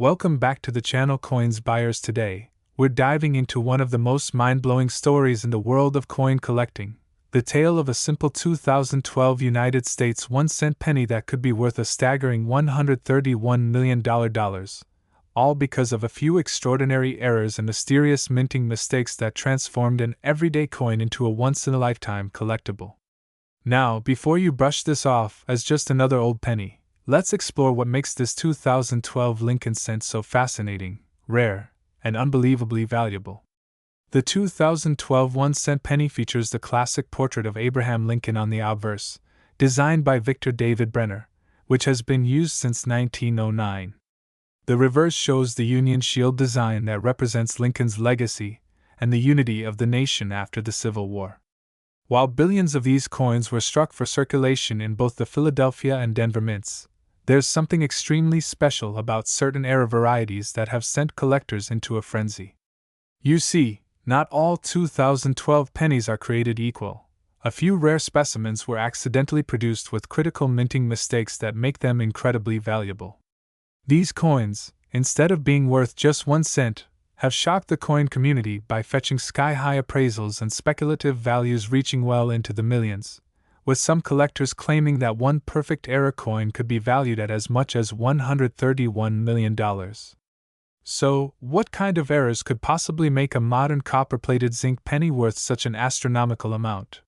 Welcome back to the channel Coins Buyers. Today, we're diving into one of the most mind-blowing stories in the world of coin collecting, the tale of a simple 2012 United States 1-cent penny that could be worth a staggering $131 million, all because of a few extraordinary errors and mysterious minting mistakes that transformed an everyday coin into a once-in-a-lifetime collectible. Now, before you brush this off as just another old penny, let's explore what makes this 2012 Lincoln cent so fascinating, rare, and unbelievably valuable. The 2012 1-cent penny features the classic portrait of Abraham Lincoln on the obverse, designed by Victor David Brenner, which has been used since 1909. The reverse shows the Union Shield design that represents Lincoln's legacy and the unity of the nation after the Civil War. While billions of these coins were struck for circulation in both the Philadelphia and Denver mints, there's something extremely special about certain era varieties that have sent collectors into a frenzy. You see, not all 2012 pennies are created equal. A few rare specimens were accidentally produced with critical minting mistakes that make them incredibly valuable. These coins, instead of being worth just 1 cent, have shocked the coin community by fetching sky-high appraisals and speculative values reaching well into the millions, with some collectors claiming that one perfect era coin could be valued at as much as $131 million. So, what kind of errors could possibly make a modern copper-plated zinc penny worth such an astronomical amount?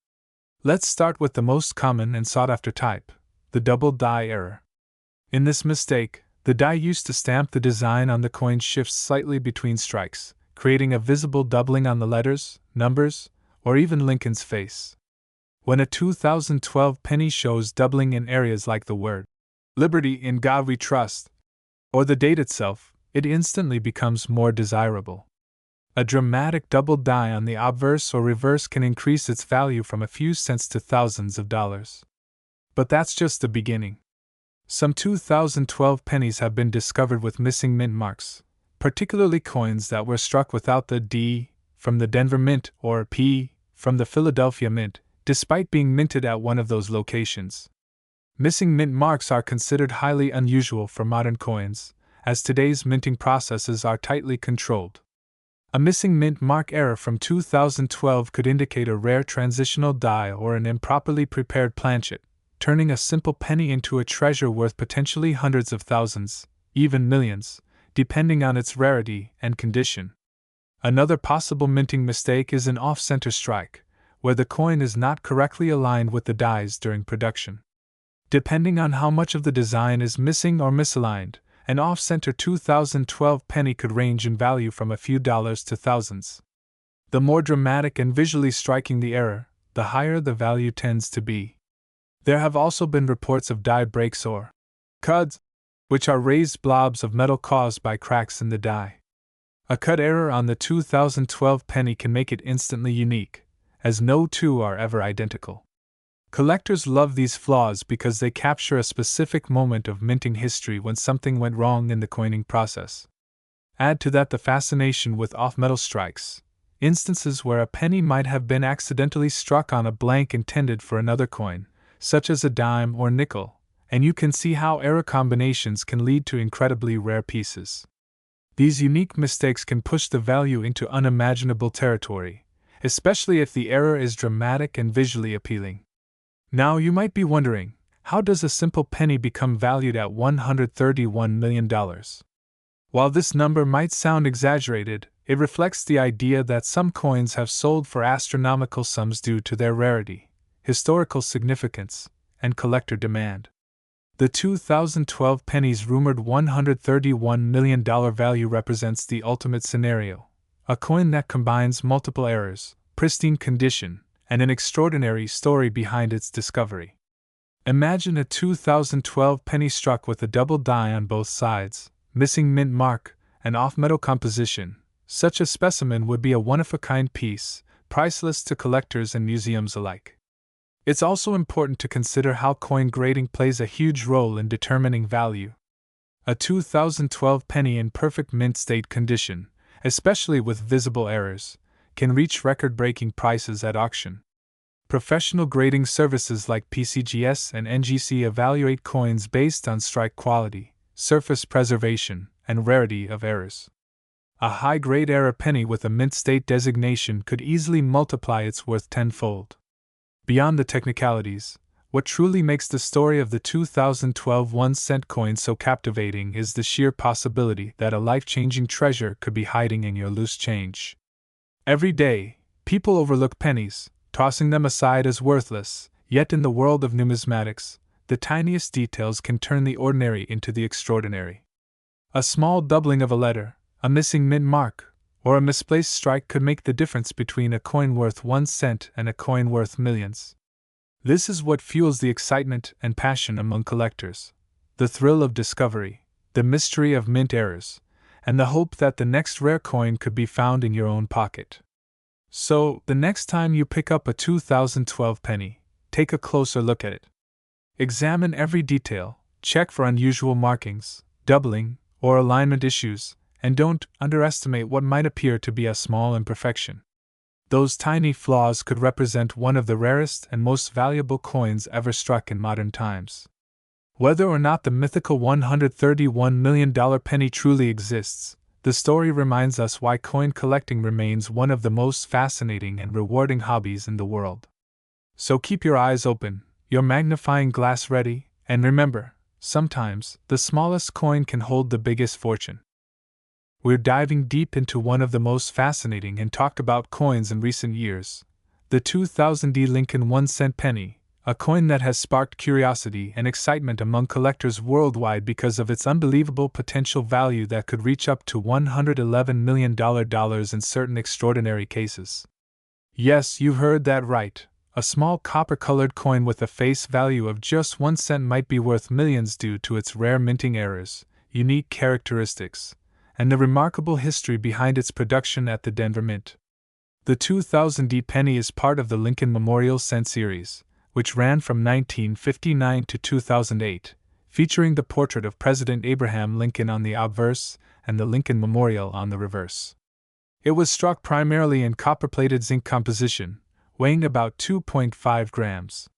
Let's start with the most common and sought-after type, the double die error. In this mistake, the die used to stamp the design on the coin shifts slightly between strikes, creating a visible doubling on the letters, numbers, or even Lincoln's face. When a 2012 penny shows doubling in areas like the word "Liberty in God We Trust" or the date itself, it instantly becomes more desirable. A dramatic double die on the obverse or reverse can increase its value from a few cents to thousands of dollars. But that's just the beginning. Some 2012 pennies have been discovered with missing mint marks, particularly coins that were struck without the D from the Denver Mint or P from the Philadelphia Mint, despite being minted at one of those locations. Missing mint marks are considered highly unusual for modern coins, as today's minting processes are tightly controlled. A missing mint mark error from 2012 could indicate a rare transitional die or an improperly prepared planchet, turning a simple penny into a treasure worth potentially hundreds of thousands, even millions, depending on its rarity and condition. Another possible minting mistake is an off-center strike, where the coin is not correctly aligned with the dies during production. Depending on how much of the design is missing or misaligned, an off-center 2012 penny could range in value from a few dollars to thousands. The more dramatic and visually striking the error, the higher the value tends to be. There have also been reports of die breaks or cuds, which are raised blobs of metal caused by cracks in the die. A cut error on the 2012 penny can make it instantly unique, as no two are ever identical. Collectors love these flaws because they capture a specific moment of minting history when something went wrong in the coining process. Add to that the fascination with off-metal strikes, instances where a penny might have been accidentally struck on a blank intended for another coin, such as a dime or nickel, and you can see how error combinations can lead to incredibly rare pieces. These unique mistakes can push the value into unimaginable territory, especially if the error is dramatic and visually appealing. Now you might be wondering, how does a simple penny become valued at $131 million? While this number might sound exaggerated, it reflects the idea that some coins have sold for astronomical sums due to their rarity, historical significance, and collector demand. The 2012 penny's rumored $131 million value represents the ultimate scenario, a coin that combines multiple errors, pristine condition, and an extraordinary story behind its discovery. Imagine a 2012 penny struck with a double die on both sides, missing mint mark, and off-metal composition. Such a specimen would be a one-of-a-kind piece, priceless to collectors and museums alike. It's also important to consider how coin grading plays a huge role in determining value. A 2012 penny in perfect mint state condition, especially with visible errors, can reach record-breaking prices at auction. Professional grading services like PCGS and NGC evaluate coins based on strike quality, surface preservation, and rarity of errors. A high-grade error penny with a mint state designation could easily multiply its worth tenfold. Beyond the technicalities, what truly makes the story of the 2012 1-cent coin so captivating is the sheer possibility that a life-changing treasure could be hiding in your loose change. Every day, people overlook pennies, tossing them aside as worthless, yet in the world of numismatics, the tiniest details can turn the ordinary into the extraordinary. A small doubling of a letter, a missing mint mark, or a misplaced strike could make the difference between a coin worth 1 cent and a coin worth millions. This is what fuels the excitement and passion among collectors, the thrill of discovery, the mystery of mint errors, and the hope that the next rare coin could be found in your own pocket. So, the next time you pick up a 2012 penny, take a closer look at it. Examine every detail, check for unusual markings, doubling, or alignment issues, and don't underestimate what might appear to be a small imperfection. Those tiny flaws could represent one of the rarest and most valuable coins ever struck in modern times. Whether or not the mythical $131 million penny truly exists, the story reminds us why coin collecting remains one of the most fascinating and rewarding hobbies in the world. So keep your eyes open, your magnifying glass ready, and remember, sometimes the smallest coin can hold the biggest fortune. We're diving deep into one of the most fascinating and talked about coins in recent years, the 2000 Lincoln 1-cent penny, a coin that has sparked curiosity and excitement among collectors worldwide because of its unbelievable potential value that could reach up to $111 million in certain extraordinary cases. Yes, you heard that right. A small copper-colored coin with a face value of just 1 cent might be worth millions due to its rare minting errors, unique characteristics, and the remarkable history behind its production at the Denver Mint. The 2000 penny is part of the Lincoln Memorial Cent series, which ran from 1959 to 2008, featuring the portrait of President Abraham Lincoln on the obverse and the Lincoln Memorial on the reverse. It was struck primarily in copper-plated zinc composition, weighing about 2.5 grams.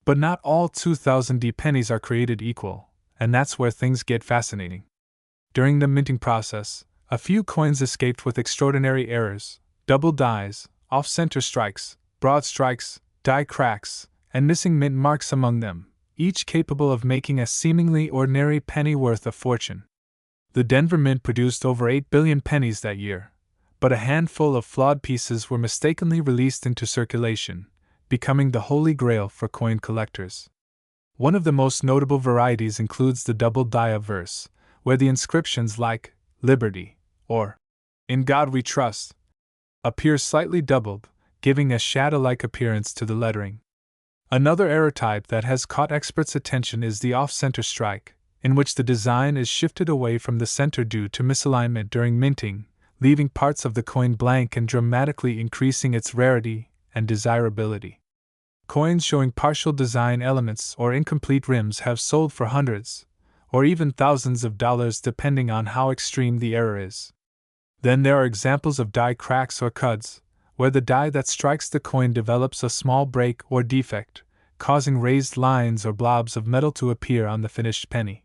But not all 2000 pennies are created equal, and that's where things get fascinating. During the minting process, a few coins escaped with extraordinary errors, double dies, off-center strikes, broad strikes, die cracks, and missing mint marks among them, each capable of making a seemingly ordinary penny worth a fortune. The Denver Mint produced over 8 billion pennies that year, but a handful of flawed pieces were mistakenly released into circulation, becoming the holy grail for coin collectors. One of the most notable varieties includes the double die obverse, where the inscriptions like Liberty or In God We Trust appear slightly doubled, giving a shadow-like appearance to the lettering. Another error type that has caught experts' attention is the off-center strike, in which the design is shifted away from the center due to misalignment during minting, leaving parts of the coin blank and dramatically increasing its rarity and desirability. Coins showing partial design elements or incomplete rims have sold for hundreds, or even thousands of dollars depending on how extreme the error is. Then there are examples of die cracks or cuds, where the die that strikes the coin develops a small break or defect, causing raised lines or blobs of metal to appear on the finished penny.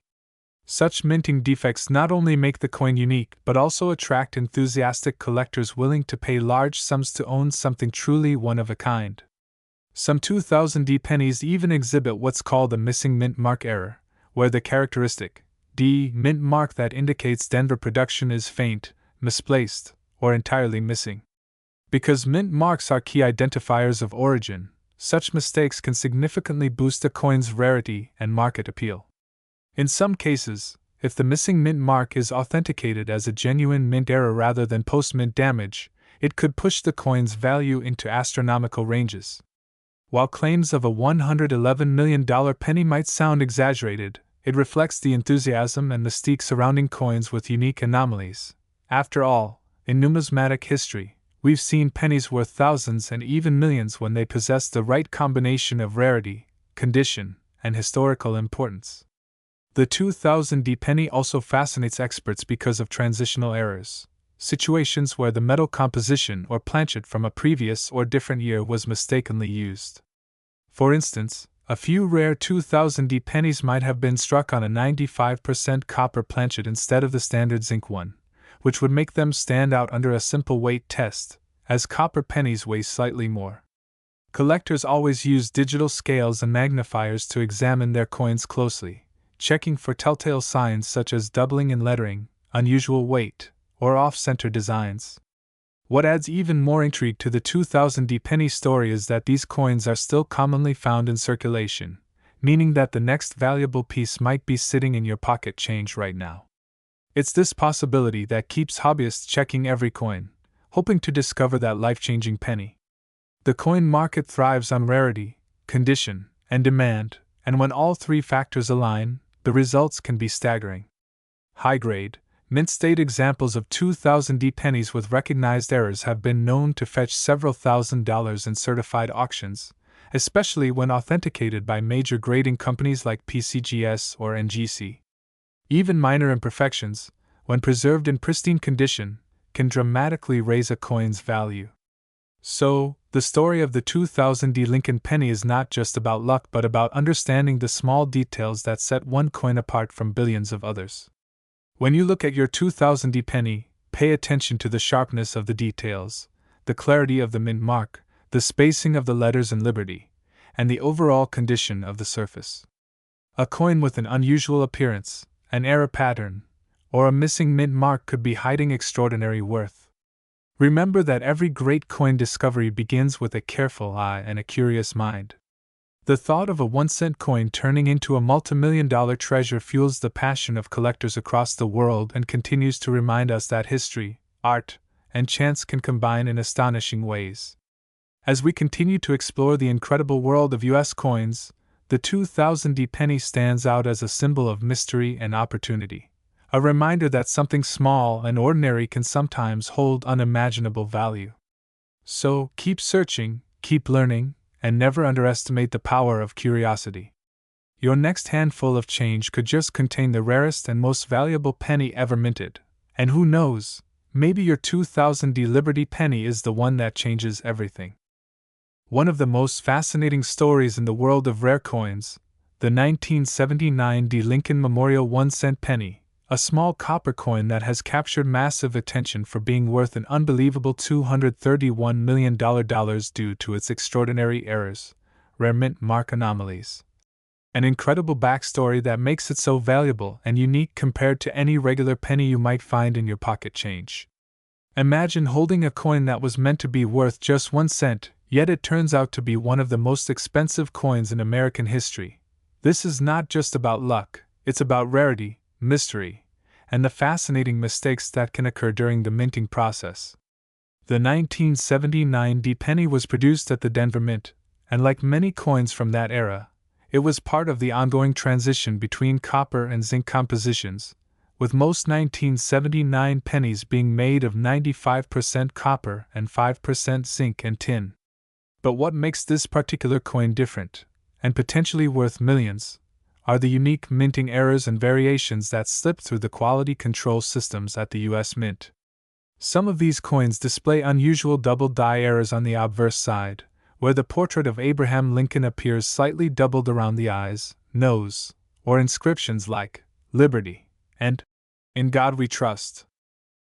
Such minting defects not only make the coin unique but also attract enthusiastic collectors willing to pay large sums to own something truly one of a kind. Some 2000 pennies even exhibit what's called a missing mint mark error, where the characteristic D mint mark that indicates Denver production is faint, misplaced, or entirely missing. Because mint marks are key identifiers of origin, such mistakes can significantly boost a coin's rarity and market appeal. In some cases, if the missing mint mark is authenticated as a genuine mint error rather than post-mint damage, it could push the coin's value into astronomical ranges. While claims of a $111 million penny might sound exaggerated, it reflects the enthusiasm and mystique surrounding coins with unique anomalies. After all, in numismatic history, we've seen pennies worth thousands and even millions when they possess the right combination of rarity, condition, and historical importance. The 2000 penny also fascinates experts because of transitional errors, situations where the metal composition or planchet from a previous or different year was mistakenly used. For instance, A few rare 2000D pennies might have been struck on a 95% copper planchet instead of the standard zinc one, which would make them stand out under a simple weight test, as copper pennies weigh slightly more. Collectors always use digital scales and magnifiers to examine their coins closely, checking for telltale signs such as doubling in lettering, unusual weight, or off-center designs. What adds even more intrigue to the 2000D penny story is that these coins are still commonly found in circulation, meaning that the next valuable piece might be sitting in your pocket change right now. It's this possibility that keeps hobbyists checking every coin, hoping to discover that life-changing penny. The coin market thrives on rarity, condition, and demand, and when all three factors align, the results can be staggering. High-grade, mint-state examples of 2000D pennies with recognized errors have been known to fetch several $1,000s in certified auctions, especially when authenticated by major grading companies like PCGS or NGC. Even minor imperfections, when preserved in pristine condition, can dramatically raise a coin's value. So, the story of the 2000D Lincoln penny is not just about luck but about understanding the small details that set one coin apart from billions of others. When you look at your 2000D penny, pay attention to the sharpness of the details, the clarity of the mint mark, the spacing of the letters in Liberty, and the overall condition of the surface. A coin with an unusual appearance, an error pattern, or a missing mint mark could be hiding extraordinary worth. Remember that every great coin discovery begins with a careful eye and a curious mind. The thought of a 1-cent coin turning into a multimillion-dollar treasure fuels the passion of collectors across the world and continues to remind us that history, art, and chance can combine in astonishing ways. As we continue to explore the incredible world of U.S. coins, the 2000D penny stands out as a symbol of mystery and opportunity, a reminder that something small and ordinary can sometimes hold unimaginable value. So, keep searching, keep learning, and never underestimate the power of curiosity. Your next handful of change could just contain the rarest and most valuable penny ever minted, and who knows, maybe your 2000D Liberty penny is the one that changes everything. One of the most fascinating stories in the world of rare coins, the 1979D Lincoln Memorial 1-cent penny, a small copper coin that has captured massive attention for being worth an unbelievable $231 million due to its extraordinary errors, rare mint mark anomalies. An incredible backstory that makes it so valuable and unique compared to any regular penny you might find in your pocket change. Imagine holding a coin that was meant to be worth just 1 cent, yet it turns out to be one of the most expensive coins in American history. This is not just about luck, it's about rarity, mystery, and the fascinating mistakes that can occur during the minting process. The 1979D penny was produced at the Denver Mint, and like many coins from that era, it was part of the ongoing transition between copper and zinc compositions, with most 1979 pennies being made of 95% copper and 5% zinc and tin. But what makes this particular coin different, and potentially worth millions, are the unique minting errors and variations that slip through the quality control systems at the U.S. Mint. Some of these coins display unusual double die errors on the obverse side, where the portrait of Abraham Lincoln appears slightly doubled around the eyes, nose, or inscriptions like Liberty and In God We Trust.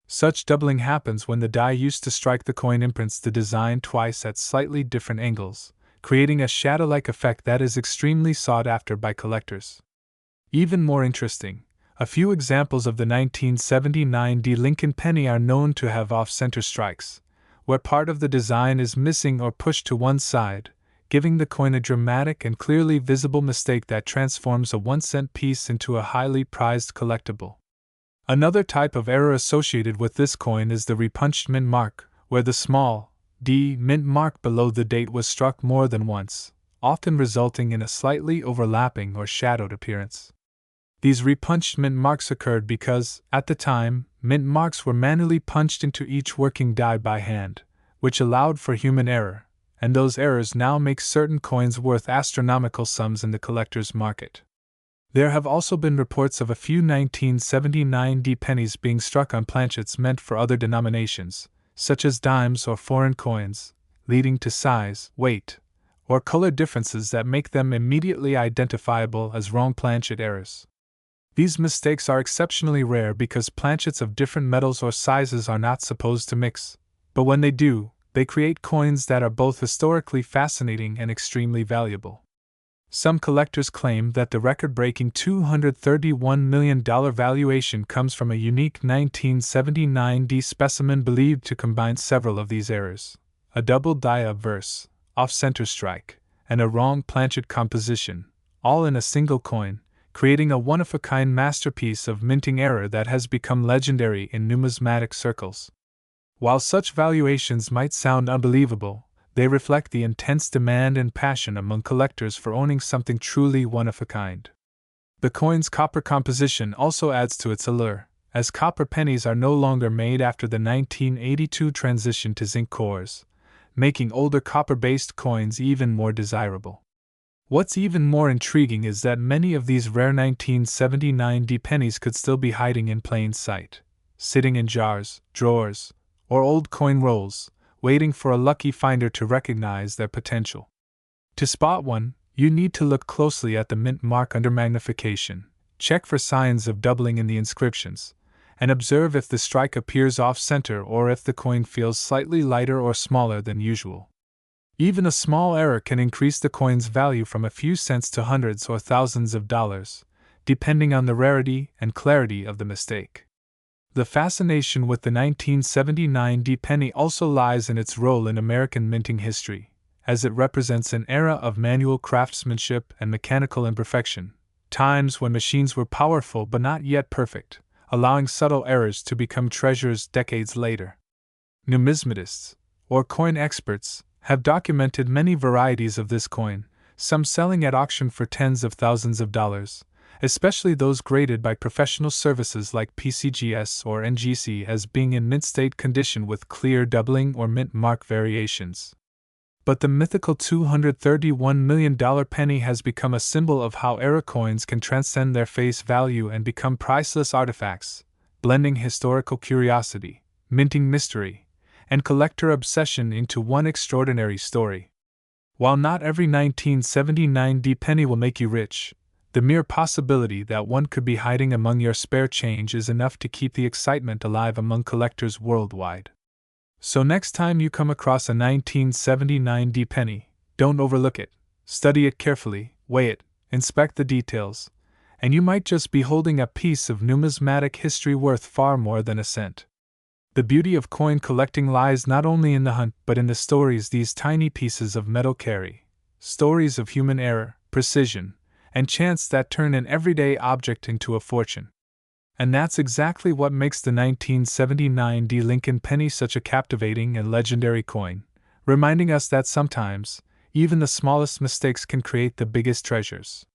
Such doubling happens when the die used to strike the coin imprints the design twice at slightly different angles, creating a shadow-like effect that is extremely sought after by collectors. Even more interesting, a few examples of the 1979D Lincoln penny are known to have off-center strikes, where part of the design is missing or pushed to one side, giving the coin a dramatic and clearly visible mistake that transforms a 1-cent piece into a highly prized collectible. Another type of error associated with this coin is the repunched mint mark, where the small D mint mark below the date was struck more than once, often resulting in a slightly overlapping or shadowed appearance. These repunched mint marks occurred because, at the time, mint marks were manually punched into each working die by hand, which allowed for human error, and those errors now make certain coins worth astronomical sums in the collector's market. There have also been reports of a few 1979D pennies being struck on planchets meant for other denominations, such as dimes or foreign coins, leading to size, weight, or color differences that make them immediately identifiable as wrong planchet errors. These mistakes are exceptionally rare because planchets of different metals or sizes are not supposed to mix, but when they do, they create coins that are both historically fascinating and extremely valuable. Some collectors claim that the record-breaking $231 million valuation comes from a unique 1979D specimen believed to combine several of these errors: a double die obverse, off-center strike, and a wrong planchet composition, all in a single coin, creating a one-of-a-kind masterpiece of minting error that has become legendary in numismatic circles. While such valuations might sound unbelievable, they reflect the intense demand and passion among collectors for owning something truly one-of-a-kind. The coin's copper composition also adds to its allure, as copper pennies are no longer made after the 1982 transition to zinc cores, making older copper-based coins even more desirable. What's even more intriguing is that many of these rare 1979D pennies could still be hiding in plain sight, sitting in jars, drawers, or old coin rolls, waiting for a lucky finder to recognize their potential. To spot one, you need to look closely at the mint mark under magnification, check for signs of doubling in the inscriptions, and observe if the strike appears off-center or if the coin feels slightly lighter or smaller than usual. Even a small error can increase the coin's value from a few cents to hundreds or thousands of dollars, depending on the rarity and clarity of the mistake. The fascination with the 1979D penny also lies in its role in American minting history, as it represents an era of manual craftsmanship and mechanical imperfection, times when machines were powerful but not yet perfect, allowing subtle errors to become treasures decades later. Numismatists, or coin experts, have documented many varieties of this coin, some selling at auction for tens of thousands of dollars, especially those graded by professional services like PCGS or NGC as being in mint state condition with clear doubling or mint mark variations. But the mythical $231 million penny has become a symbol of how era coins can transcend their face value and become priceless artifacts, blending historical curiosity, minting mystery, and collector obsession into one extraordinary story. While not every 1979D penny will make you rich, the mere possibility that one could be hiding among your spare change is enough to keep the excitement alive among collectors worldwide. So next time you come across a 1979D penny, don't overlook it, study it carefully, weigh it, inspect the details, and you might just be holding a piece of numismatic history worth far more than a cent. The beauty of coin collecting lies not only in the hunt but in the stories these tiny pieces of metal carry, stories of human error, precision, and chance that turn an everyday object into a fortune. And that's exactly what makes the 1979D Lincoln penny such a captivating and legendary coin, reminding us that sometimes, even the smallest mistakes can create the biggest treasures.